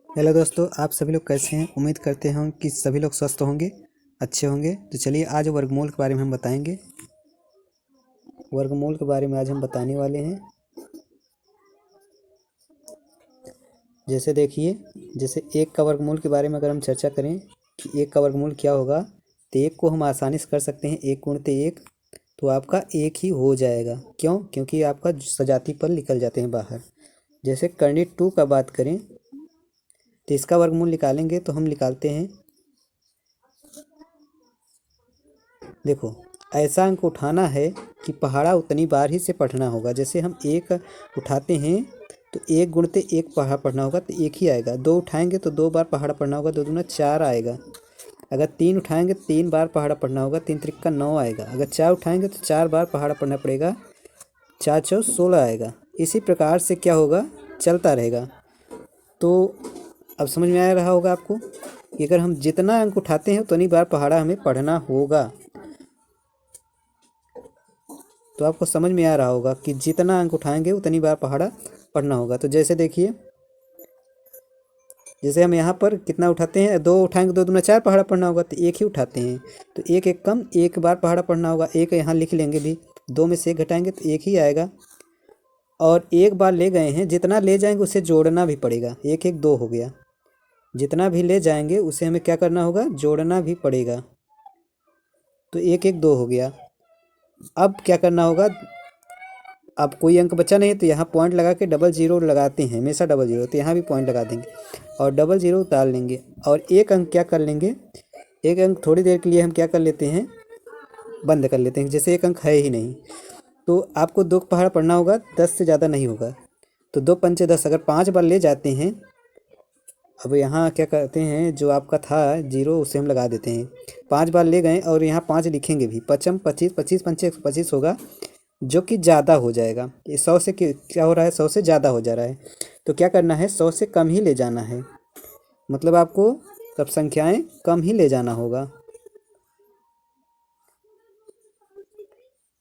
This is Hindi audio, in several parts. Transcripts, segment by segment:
हेलो दोस्तों, आप सभी लोग कैसे हैं। उम्मीद करते हैं कि सभी लोग स्वस्थ होंगे, अच्छे होंगे। तो चलिए आज वर्गमूल के बारे में हम बताएंगे। वर्गमूल के बारे में आज हम बताने वाले हैं। जैसे देखिए, जैसे एक का वर्गमूल के बारे में अगर हम चर्चा करें कि एक का वर्गमूल क्या होगा, तो एक को हम आसानी से कर सकते हैं। एक गुणते एक, तो आपका एक ही हो जाएगा। क्यों? क्योंकि आपका सजाती पद निकल जाते हैं बाहर। जैसे कर्णी टू का बात करें तो इसका वर्गमूल निकालेंगे तो हम निकालते हैं। देखो, ऐसा अंक उठाना है कि पहाड़ा उतनी बार ही से पढ़ना होगा। जैसे हम एक उठाते हैं तो एक गुणते एक पहाड़ा पढ़ना होगा तो एक ही आएगा। दो उठाएंगे तो दो बार पहाड़ा पढ़ना होगा, दो दूना चार आएगा। अगर तीन उठाएंगे तो तीन बार पहाड़ा पढ़ना होगा, तीन त्रिक्का नौ आएगा। अगर चार उठाएंगे तो चार बार पहाड़ा पढ़ना पड़ेगा, चार चौ 16 आएगा। इसी प्रकार से क्या होगा, चलता रहेगा। तो अब समझ में आ रहा होगा आपको कि अगर हम जितना अंक उठाते हैं उतनी बार पहाड़ा हमें पढ़ना होगा। तो आपको समझ में आ रहा होगा कि जितना अंक उठाएंगे उतनी बार पहाड़ा पढ़ना होगा। तो जैसे देखिए, जैसे हम यहाँ पर कितना उठाते हैं, दो उठाएंगे, दो दूना चार पहाड़ा पढ़ना होगा तो एक ही उठाते हैं। तो एक एक कम, एक बार पहाड़ा पढ़ना होगा। एक यहाँ लिख लेंगे भी, दो में से एक घटाएंगे तो एक ही आएगा। और एक बार ले गए हैं, जितना ले जाएंगे उसे जोड़ना भी पड़ेगा। एक एक दो हो गया, जितना भी ले जाएंगे उसे हमें क्या करना होगा, जोड़ना भी पड़ेगा। तो एक एक दो हो गया। अब क्या करना होगा, अब कोई अंक बचा नहीं तो यहाँ पॉइंट लगा के डबल जीरो लगाते हैं, हमेशा डबल जीरो। तो यहाँ भी पॉइंट लगा देंगे और डबल जीरो उतार लेंगे। और एक अंक क्या कर लेंगे, एक अंक थोड़ी देर के लिए हम क्या कर लेते हैं, बंद कर लेते हैं। जैसे एक अंक है ही नहीं, तो आपको दो पहाड़ा पढ़ना होगा, 10 से ज़्यादा नहीं होगा। तो दो पंचे 10, अगर 5 बार ले जाते हैं। अब यहाँ क्या करते हैं, जो आपका था जीरो उसे हम लगा देते हैं। 5 बार ले गए और यहाँ 5 लिखेंगे भी। पचम 25, 25 पंचे 125 होगा, जो कि ज़्यादा हो जाएगा। ये 100 से क्या हो रहा है, 100 से ज़्यादा हो जा रहा है। तो क्या करना है, 100 से कम ही ले जाना है। मतलब आपको सब संख्याएं कम ही ले जाना होगा।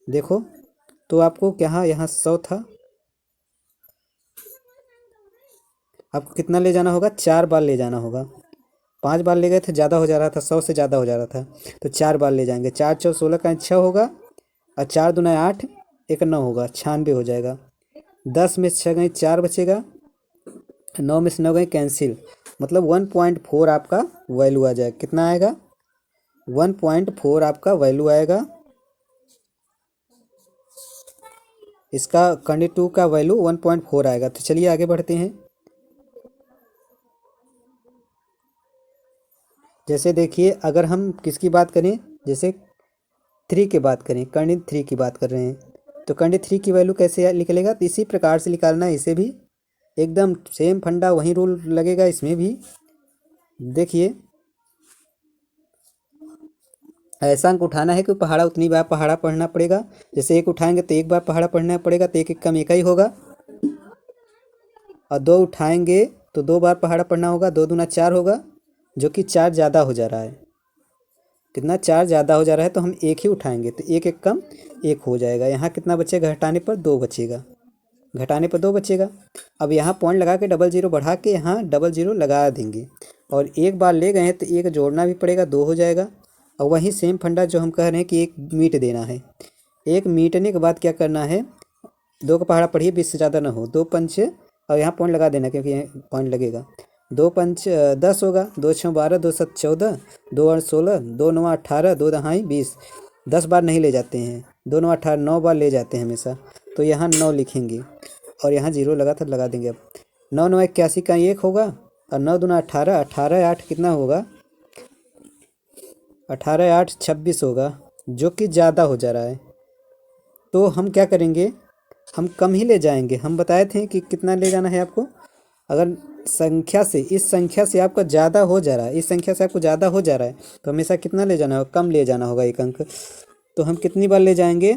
देखो, तो आपको क्या, यहाँ 100 था, आपको कितना ले जाना होगा, 4 बार ले जाना होगा। 5 बार ले गए थे, ज़्यादा हो जा रहा था, 100 से ज़्यादा हो जा रहा था। तो 4 बार ले जाएंगे। 4 चौ 16 का 6 होगा, और 4 दूना 8, एक 9 होगा, 96 हो जाएगा। 10 में 6 गए 4 बचेगा, 9 में से 9 गए कैंसिल। मतलब 1.4 आपका वैल्यू आ जाएगा। कितना आएगा, 1.4 आपका वैल्यू आएगा। इसका कंडी टू का वैल्यू 1.4 आएगा। तो चलिए आगे बढ़ते हैं। जैसे देखिए, अगर हम किसकी बात करें, जैसे थ्री की बात करें, कर्णी थ्री की बात कर रहे हैं, तो कर्णी थ्री की वैल्यू कैसे निकलेगा, तो इसी प्रकार से निकालना है। इसे भी एकदम सेम फंडा, वही रूल लगेगा इसमें भी। देखिए, ऐसा अंक उठाना है कि पहाड़ा उतनी बार पहाड़ा पढ़ना पड़ेगा। जैसे एक उठाएंगे तो एक बार पहाड़ा पढ़ना पड़ेगा, तो एक एक कम एक ही होगा। और दो उठाएंगे तो दो बार पहाड़ा पढ़ना होगा, दो दूना चार होगा, जो कि चार ज़्यादा हो जा रहा है। कितना, चार ज़्यादा हो जा रहा है, तो हम एक ही उठाएंगे तो एक एक कम एक हो जाएगा। यहाँ कितना बचेगा, घटाने पर दो बचेगा, घटाने पर दो बचेगा। अब यहाँ पॉइंट लगा के डबल जीरो बढ़ा के यहाँ डबल जीरो लगा देंगे। और एक बार ले गए हैं तो एक जोड़ना भी पड़ेगा, दो हो जाएगा। और वही सेम फंडा जो हम कह रहे हैं कि एक मीट देना है। एक मीटने के बाद क्या करना है, दो का पहाड़ा पढ़िए, 20 से ज़्यादा ना हो। दो पंच, और यहाँ पॉइंट लगा देना क्योंकि यहाँ पॉइंट लगेगा। दो पंच 10 होगा, दो छः 12, दो सत 14, दो आठ 16, दो नौ 18, दो दहाई 20। 10 बार नहीं ले जाते हैं, दो नौ 18, 9 बार ले जाते हैं हमेशा। तो यहाँ 9 लिखेंगे और यहाँ जीरो लगा था, लगा देंगे। अब 9 9 81 का एक होगा, और 9 दूना 18, 18 8 कितना होगा, 18 8 26 होगा, जो कि ज़्यादा हो जा रहा है। तो हम क्या करेंगे, हम कम ही ले जाएंगे। हम बताए थे कि कितना ले जाना है आपको। अगर संख्या से, इस संख्या से आपका ज़्यादा हो जा रहा है, इस संख्या से आपको ज़्यादा हो जा रहा है, तो हमेशा कितना ले जाना होगा, कम ले जाना होगा एक अंक। तो हम कितनी बार ले जाएंगे,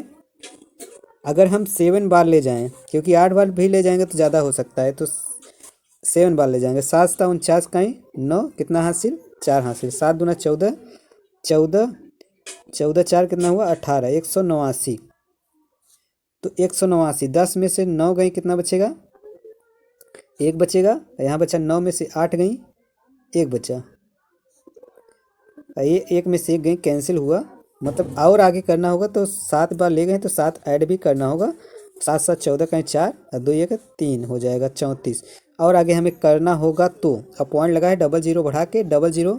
अगर हम 7 बार ले जाएं, क्योंकि 8 बार भी ले जाएंगे तो ज़्यादा हो सकता है, तो 7 बार ले जाएंगे। 7 सता 49 कहीं 9, कितना हासिल, 4 हासिल। 7 दूना 14, 14 14 4 कितना हुआ, 18, 189। तो 189, 10 में से 9 गई, कितना बचेगा, एक बचेगा, यहाँ बचा 9 में से 8 गई, एक बचा, ये एक में से एक गई, कैंसिल हुआ। मतलब और आगे करना होगा तो 7 बार ले गए तो 7 ऐड भी करना होगा। 7 7 14 कहीं 4 और 2 1 3 हो जाएगा 34। और आगे हमें करना होगा तो अब पॉइंट लगा है, डबल जीरो बढ़ा के डबल जीरो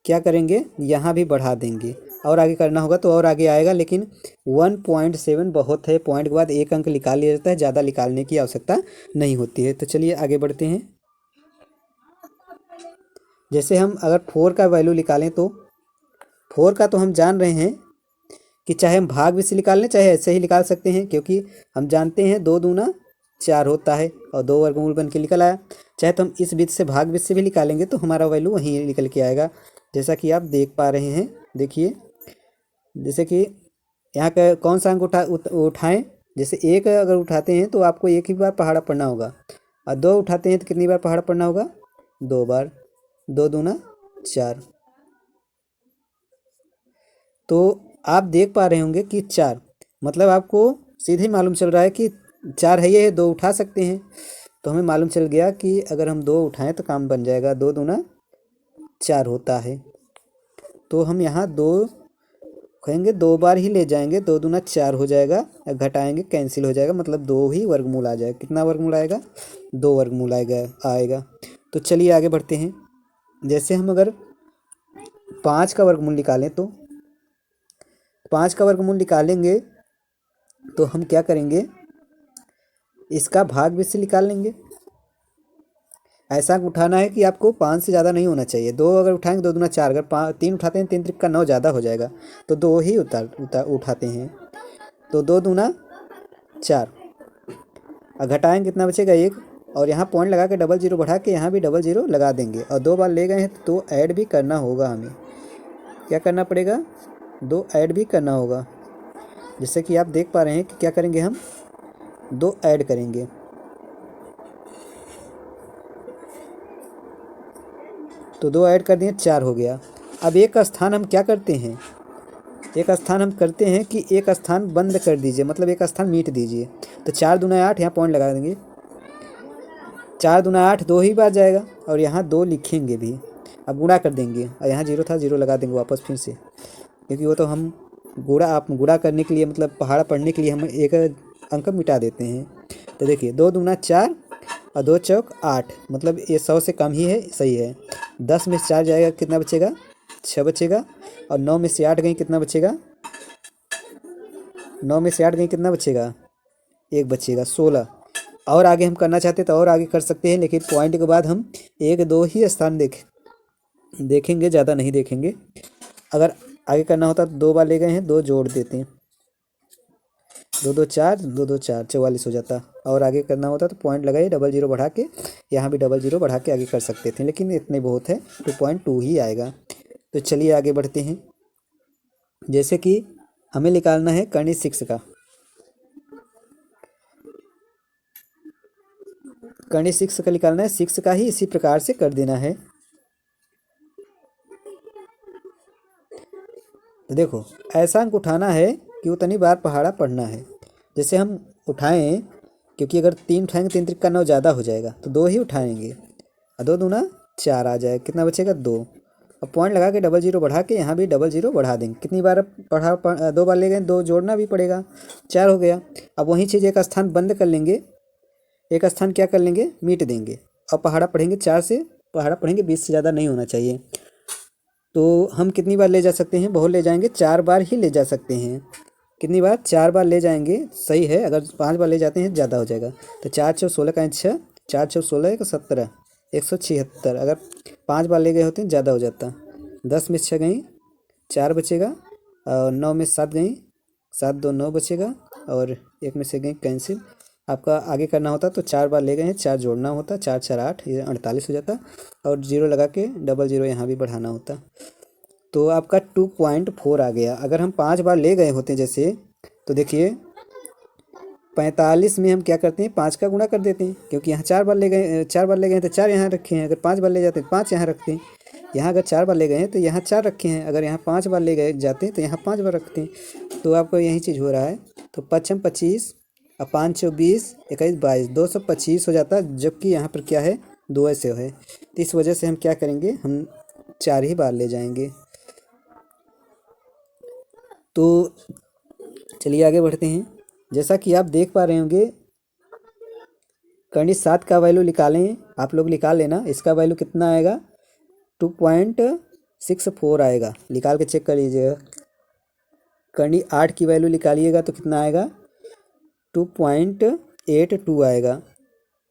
क्या करेंगे, यहाँ भी बढ़ा देंगे। और आगे करना होगा तो और आगे आएगा, लेकिन 1.7 बहुत है। पॉइंट के बाद एक अंक निकाल लिया जाता है, ज़्यादा निकालने की आवश्यकता नहीं होती है। तो चलिए आगे बढ़ते हैं। जैसे हम अगर 4 का वैल्यू निकालें तो 4 का तो हम जान रहे हैं कि चाहे हम भाग में से निकाल लें चाहे ऐसे ही निकाल सकते हैं, क्योंकि हम जानते हैं 2 दूना 4 होता है और 2 वर्गमूल बन के निकल आया। चाहे तो हम इस बीच से भाग बीच से भी निकालेंगे तो हमारा वैल्यू वहीं निकल के आएगा, जैसा कि आप देख पा रहे हैं। देखिए जैसे कि यहाँ का कौन सा अंक उठाएं। जैसे एक अगर उठाते हैं तो आपको एक ही बार पहाड़ा पढ़ना होगा, और 2 उठाते हैं तो कितनी बार पहाड़ा पढ़ना होगा, 2 बार। 2 दूना 4। तो आप देख पा रहे होंगे कि 4 मतलब आपको सीधे मालूम चल रहा है कि 4 है, ये 2 उठा सकते हैं। तो हमें मालूम चल गया कि अगर हम 2 उठाएं तो काम बन जाएगा। 2 दूना 4 होता है, तो हम यहाँ 2 कहेंगे, 2 बार ही ले जाएंगे, 2 दूना 4 हो जाएगा, घटाएंगे कैंसिल हो जाएगा, मतलब 2 ही वर्गमूल आ जाएगा। कितना वर्गमूल आएगा, 2 वर्गमूल आएगा। तो चलिए आगे बढ़ते हैं। जैसे हम अगर 5 का वर्गमूल निकालें तो 5 का वर्गमूल निकालेंगे तो हम क्या करेंगे, इसका भाग भी से निकाल लेंगे। ऐसा उठाना है कि आपको 5 से ज़्यादा नहीं होना चाहिए। 2 अगर उठाएंगे 2 दूना 4, अगर 3 उठाते हैं 3 त्रिक का 9 ज़्यादा हो जाएगा, तो 2 ही उठाते हैं। तो 2 दूना 4 और घटाएंगे कितना बचेगा, 1। और यहाँ पॉइंट लगा के डबल जीरो बढ़ा के यहाँ भी डबल जीरो लगा देंगे। और 2 बार ले गए हैं तो 2 ऐड भी करना होगा, हमें क्या करना पड़ेगा, 2 ऐड भी करना होगा। जैसे कि आप देख पा रहे हैं कि क्या करेंगे, हम 2 ऐड करेंगे। तो 2 ऐड कर दिए, 4 हो गया। अब एक स्थान हम क्या करते हैं, एक स्थान हम करते हैं कि एक स्थान बंद कर दीजिए, मतलब एक स्थान मीट दीजिए। तो 4 दूना 8, यहाँ पॉइंट लगा देंगे। 4 दूना 8, 2 ही बार जाएगा, और यहाँ 2 लिखेंगे भी। अब गुणा कर देंगे, और यहाँ 0 था 0 लगा देंगे वापस फिर से, क्योंकि वो तो हम गुणा करने के लिए, मतलब पहाड़ा पढ़ने के लिए हम एक अंक मिटा देते हैं। तो देखिए 2 दूना 4 और 2 चौक 8, मतलब ये 100 से कम ही है, सही है। 10 में से 4 जाएगा, कितना बचेगा, 6 बचेगा। और 9 में से 8 गई, कितना बचेगा, 9 में से 8 गई, कितना बचेगा, 1 बचेगा, 16। और आगे हम करना चाहते तो और आगे कर सकते हैं, लेकिन पॉइंट के बाद हम 1 2 ही स्थान देखेंगे, ज़्यादा नहीं देखेंगे। अगर आगे करना होता तो 2 बार ले गए हैं, 2 जोड़ देते हैं, 2 2 4, 2 2 4, 44 हो जाता। और आगे करना होता तो पॉइंट लगाइए, डबल जीरो बढ़ा के, यहाँ भी डबल जीरो बढ़ा के आगे कर सकते थे, लेकिन इतने बहुत है, 2.2 ही आएगा। तो चलिए आगे बढ़ते हैं। जैसे कि हमें निकालना है कर्णी 6 का, कर्णी 6 का निकालना है, 6 का ही इसी प्रकार से कर देना है। तो देखो ऐसा अंक उठाना है कि उतनी बार पहाड़ा पढ़ना है। जैसे हम उठाएं, क्योंकि अगर 3 उठाएंगे 3 त्रिक का 9 ज़्यादा हो जाएगा, तो 2 ही उठाएंगे, और 2 दूना 4 आ जाएगा, कितना बचेगा, 2। अब पॉइंट लगा के डबल जीरो बढ़ा के यहाँ भी डबल जीरो बढ़ा देंगे। कितनी बार अब 2 बार ले गए, 2 जोड़ना भी पड़ेगा, 4 हो गया। अब वही चीज़ एक स्थान बंद कर लेंगे, एक स्थान क्या कर लेंगे, मीट देंगे, और पहाड़ा पढ़ेंगे 4 से, पहाड़ा पढ़ेंगे 20 से ज़्यादा नहीं होना चाहिए। तो हम कितनी बार ले जा सकते हैं, बहुत ले जाएंगे, 4 बार ही ले जा सकते हैं। कितनी बार, 4 बार ले जाएंगे, सही है। अगर 5 बार ले जाते हैं ज़्यादा हो जाएगा। तो 4 चौ 16 का 6, 4 चौ 16 17, 176। अगर 5 बार ले गए होते हैं ज़्यादा हो जाता। 10 में 6 गई, 4 बचेगा, और 9 में 7 गई, 7 2 9 बचेगा, और 1 में से गई कैंसिल। आपका आगे करना होता तो 4 बार ले गए हैं, 4 जोड़ना होता, 4 4 8, ये 48 हो जाता, और 0 लगा के डबल जीरो यहाँ भी बढ़ाना होता। तो आपका 2.4 आ गया। अगर हम 5 बार ले गए होते जैसे, तो देखिए 45 में हम क्या करते हैं, 5 का गुणा कर देते हैं, क्योंकि यहाँ 4 बार ले गए, 4 बार ले गए हैं तो 4 यहाँ रखे हैं। अगर 5 बार ले जाते हैं 5 यहाँ रखते हैं। यहाँ अगर 4 बार ले गए हैं तो यहाँ 4 रखे हैं। अगर यहाँ 5 बार ले गए जाते हैं तो यहाँ 5 बार रखते हैं। तो आपको यही चीज़ हो रहा है। तो 5 25, अब 5 चौ 20, 21 22, 225 हो जाता, जबकि यहाँ पर क्या है, 2 ऐसे है। तो इस वजह से हम क्या करेंगे, हम 4 ही बार ले जाएंगे। तो चलिए आगे बढ़ते हैं। जैसा कि आप देख पा रहे होंगे, कनिष्ठ 7 का वैल्यू निकालें, आप लोग निकाल लेना। इसका वैल्यू कितना आएगा, 2.64 आएगा, निकाल के चेक कर लीजिएगा। कणी 8 की वैल्यू निकालिएगा तो कितना आएगा, 2.82 आएगा।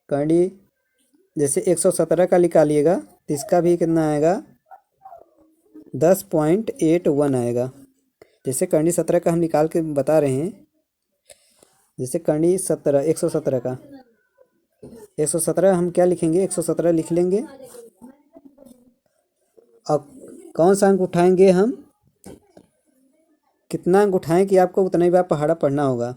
कणी जैसे 117 का निकालिएगा तो इसका भी कितना आएगा, 10.81 आएगा। जैसे करनी 17 का हम निकाल के बता रहे हैं, जैसे करनी 17, 117 का 117 हम क्या लिखेंगे, 117 लिख लेंगे। अब कौन सा अंक उठाएंगे हम, कितना अंक उठाएं कि आपको उतना ही बार पहाड़ा पढ़ना होगा।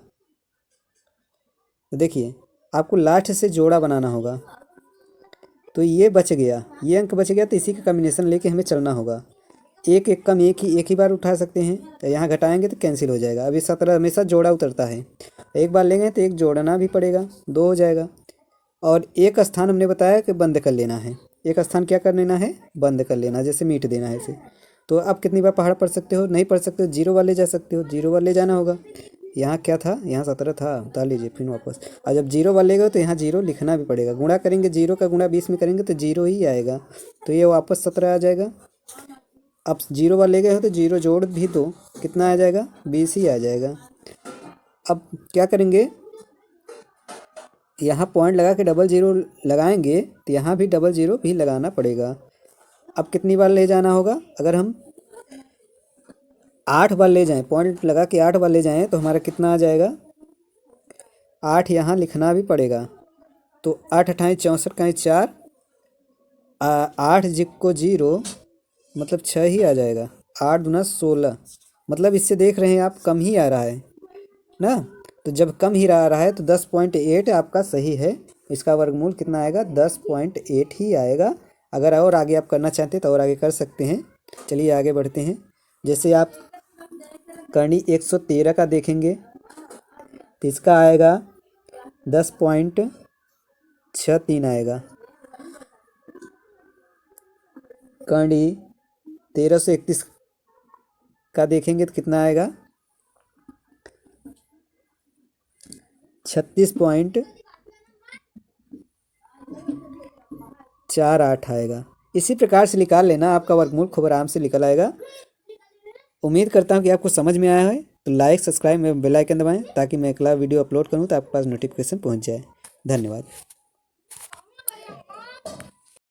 तो देखिए आपको लास्ट से जोड़ा बनाना होगा। तो ये बच गया, ये अंक बच गया, तो इसी का कॉम्बिनेशन लेके हमें चलना होगा। एक एक कम एक ही बार उठा सकते हैं, तो यहाँ घटाएंगे तो कैंसिल हो जाएगा। अभी 17 हमेशा जोड़ा उतरता है, एक बार लेंगे तो एक जोड़ना भी पड़ेगा, 2 हो जाएगा। और एक स्थान हमने बताया कि बंद कर लेना है, एक स्थान क्या कर लेना है, बंद कर लेना, जैसे मीट देना है इसे। तो आप कितनी बार पहाड़ पढ़ सकते हो, नहीं पढ़ सकते हो, 0 बार ले जा सकते हो, 0 बार ले जाना होगा। यहाँ क्या था, यहाँ 17 था, उतार लीजिए फिर वापस। और जब 0 बार लेगा तो यहाँ 0 लिखना भी पड़ेगा, गुणा करेंगे, 0 का गुणा 20 में करेंगे तो 0 ही आएगा, तो ये वापस 17 आ जाएगा। अब 0 बार ले गए हो तो 0 जोड़ भी दो, कितना आ जाएगा, 20 ही आ जाएगा। अब क्या करेंगे, यहाँ पॉइंट लगा के डबल 0 लगाएंगे तो यहाँ भी डबल 0 भी लगाना पड़ेगा। अब कितनी बार ले जाना होगा, अगर हम 8 बार ले जाएं, पॉइंट लगा के 8 बार ले जाएं तो हमारा कितना आ जाएगा, 8 यहाँ लिखना भी पड़ेगा। तो 8 अठाई 64 का 4, 8 को 0 मतलब 6 ही आ जाएगा, 8 दूना 16, मतलब इससे देख रहे हैं आप कम ही आ रहा है ना। तो जब कम ही आ रहा है तो 10.8 आपका सही है, इसका वर्गमूल कितना आएगा, 10.8 ही आएगा। अगर और आगे आप करना चाहते हैं तो और आगे कर सकते हैं। चलिए आगे बढ़ते हैं। जैसे आप करनी 113 का देखेंगे तो इसका आएगा 10.63 आएगा। करनी 1331 का देखेंगे तो कितना आएगा, 36.48 आएगा। इसी प्रकार से निकाल लेना, आपका वर्गमूल खूब आराम से निकल आएगा। उम्मीद करता हूँ कि आपको समझ में आया है। तो लाइक, सब्सक्राइब, बेल आइकन दबाएं ताकि मैं अगला वीडियो अपलोड करूँ तो आपके पास नोटिफिकेशन पहुँच जाए। धन्यवाद।